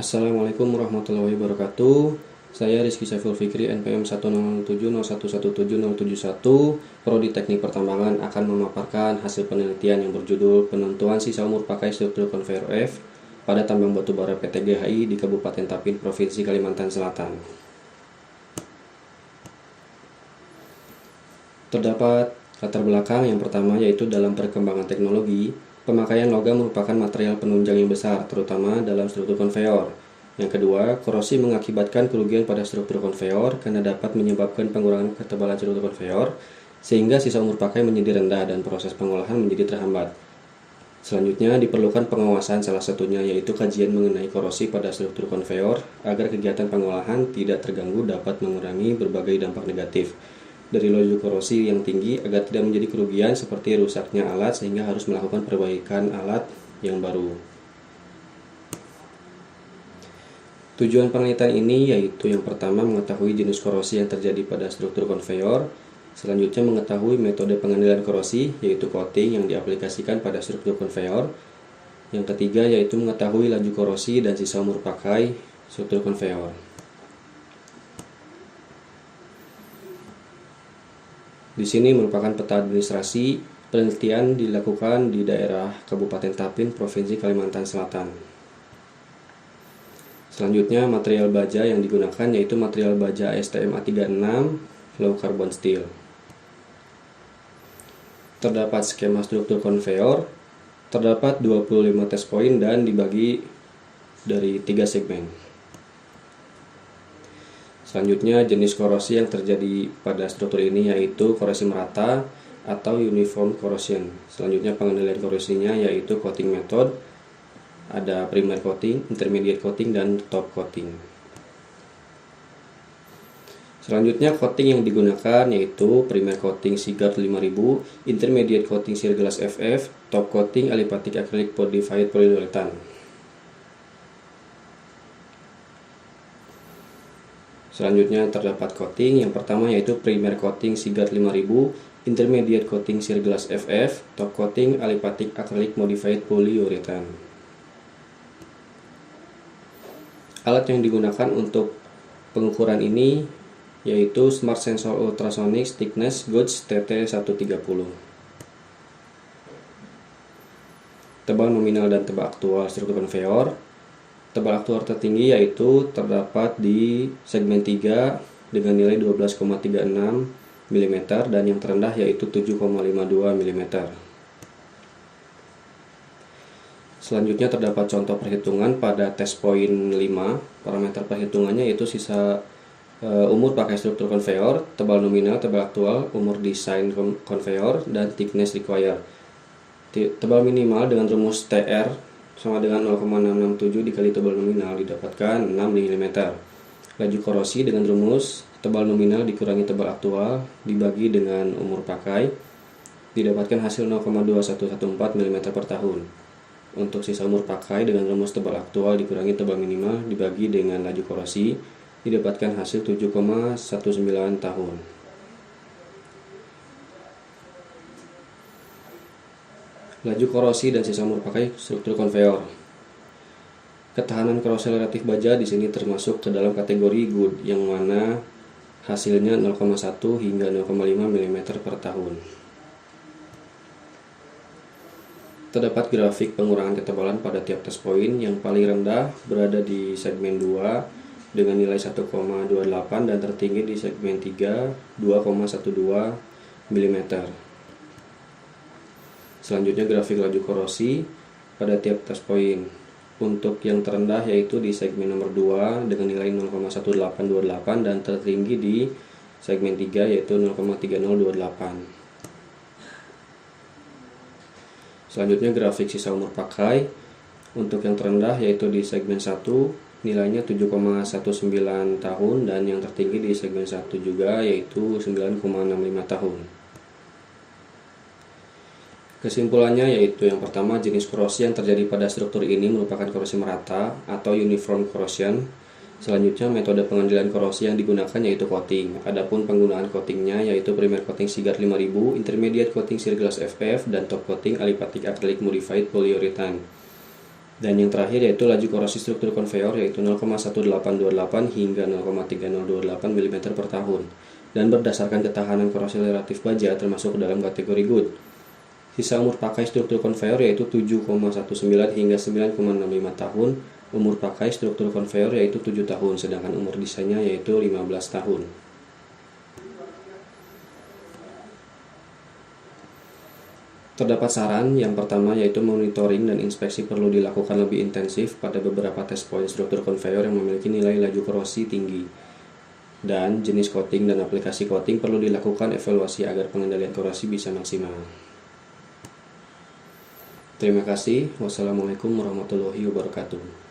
Assalamualaikum warahmatullahi wabarakatuh. Saya Rizky Saiful Fikri, NPM 10701170771, Prodi Teknik Pertambangan akan memaparkan hasil penelitian yang berjudul Penentuan Sisa Umur Pakai Struktur Konveyor F pada tambang batubara PT GHI di Kabupaten Tapin, Provinsi Kalimantan Selatan. Terdapat latar belakang yang pertama, yaitu dalam perkembangan teknologi, pemakaian logam merupakan material penunjang yang besar, terutama dalam struktur konveyor. Yang kedua, korosi mengakibatkan kerugian pada struktur konveyor karena dapat menyebabkan pengurangan ketebalan struktur konveyor, sehingga sisa umur pakai menjadi rendah dan proses pengolahan menjadi terhambat. Selanjutnya, diperlukan pengawasan, salah satunya yaitu kajian mengenai korosi pada struktur konveyor agar kegiatan pengolahan tidak terganggu dapat mengurangi berbagai dampak negatif dari laju korosi yang tinggi agar tidak menjadi kerugian seperti rusaknya alat sehingga harus melakukan perbaikan alat yang baru. Tujuan penelitian ini yaitu yang pertama mengetahui jenis korosi yang terjadi pada struktur konveyor, selanjutnya mengetahui metode pengendalian korosi yaitu coating yang diaplikasikan pada struktur konveyor, yang ketiga yaitu mengetahui laju korosi dan sisa umur pakai struktur konveyor. Di sini merupakan peta administrasi penelitian dilakukan di daerah Kabupaten Tapin, Provinsi Kalimantan Selatan. Selanjutnya, material baja yang digunakan yaitu material baja STM A36 Low Carbon Steel. Terdapat skema struktur konveyor, terdapat 25 test point dan dibagi dari 3 segmen. Selanjutnya, jenis korosi yang terjadi pada struktur ini yaitu korosi merata atau uniform corrosion. Selanjutnya, pengendalian korosinya yaitu coating method, ada primer coating, intermediate coating, dan top coating. Selanjutnya, coating yang digunakan yaitu primer coating Sigard 5000, intermediate coating Cirglass FF, top coating aliphatic acrylic modified polyurethane. Selanjutnya terdapat coating, yang pertama yaitu primer coating Sigard 5000, intermediate coating Cirglass FF, top coating aliphatic acrylic modified polyurethane. Alat yang digunakan untuk pengukuran ini yaitu Smart Sensor Ultrasonic Thickness Gauge TT130. Tebal nominal dan tebal aktual struktur konveyor. Tebal aktual tertinggi yaitu terdapat di segmen 3 dengan nilai 12,36 mm dan yang terendah yaitu 7,52 mm. Selanjutnya terdapat contoh perhitungan pada test point 5. Parameter perhitungannya yaitu sisa umur pakai struktur konveyor, tebal nominal, tebal aktual, umur desain konveyor, dan thickness required. Tebal minimal dengan rumus TR sama dengan 0,667 dikali tebal nominal didapatkan 6 mm. Laju korosi dengan rumus tebal nominal dikurangi tebal aktual dibagi dengan umur pakai didapatkan hasil 0,2114 mm per tahun. Untuk sisa umur pakai dengan rumus tebal aktual dikurangi tebal minimal dibagi dengan laju korosi didapatkan hasil 7,19 tahun. Laju korosi dan sisa umur pakai struktur konveyor. Ketahanan korosi relatif baja di sini termasuk ke dalam kategori good, yang mana hasilnya 0,1 hingga 0,5 mm per tahun. Terdapat grafik pengurangan ketebalan pada tiap test point. Yang paling rendah berada di segmen 2 dengan nilai 1,28 dan tertinggi di segmen 3 2,12 mm. Selanjutnya grafik laju korosi pada tiap test point. Untuk yang terendah yaitu di segmen nomor 2 dengan nilai 0,1828 dan tertinggi di segmen 3 yaitu 0,3028. Selanjutnya grafik sisa umur pakai. Untuk yang terendah yaitu di segmen 1 nilainya 7,19 tahun dan yang tertinggi di segmen 1 juga yaitu 9,65 tahun. Kesimpulannya yaitu yang pertama, jenis korosi yang terjadi pada struktur ini merupakan korosi merata atau uniform corrosion. Selanjutnya, metode pengendalian korosi yang digunakan yaitu coating. Adapun penggunaan coatingnya yaitu primer coating Sigard 5000, intermediate coating Cirglass FF, dan top coating aliphatic acrylic modified polyurethane. Dan yang terakhir yaitu laju korosi struktur konveyor yaitu 0,1828 hingga 0,3028 mm per tahun. Dan berdasarkan ketahanan korosi relatif baja termasuk dalam kategori good. Sisa umur pakai struktur konveyor yaitu 7,19 hingga 9,65 tahun. Umur pakai struktur konveyor yaitu 7 tahun, sedangkan umur desainnya yaitu 15 tahun. Terdapat saran, yang pertama yaitu monitoring dan inspeksi perlu dilakukan lebih intensif pada beberapa test point struktur konveyor yang memiliki nilai laju korosi tinggi. Dan jenis coating dan aplikasi coating perlu dilakukan evaluasi agar pengendalian korosi bisa maksimal. Terima kasih. Wassalamualaikum warahmatullahi wabarakatuh.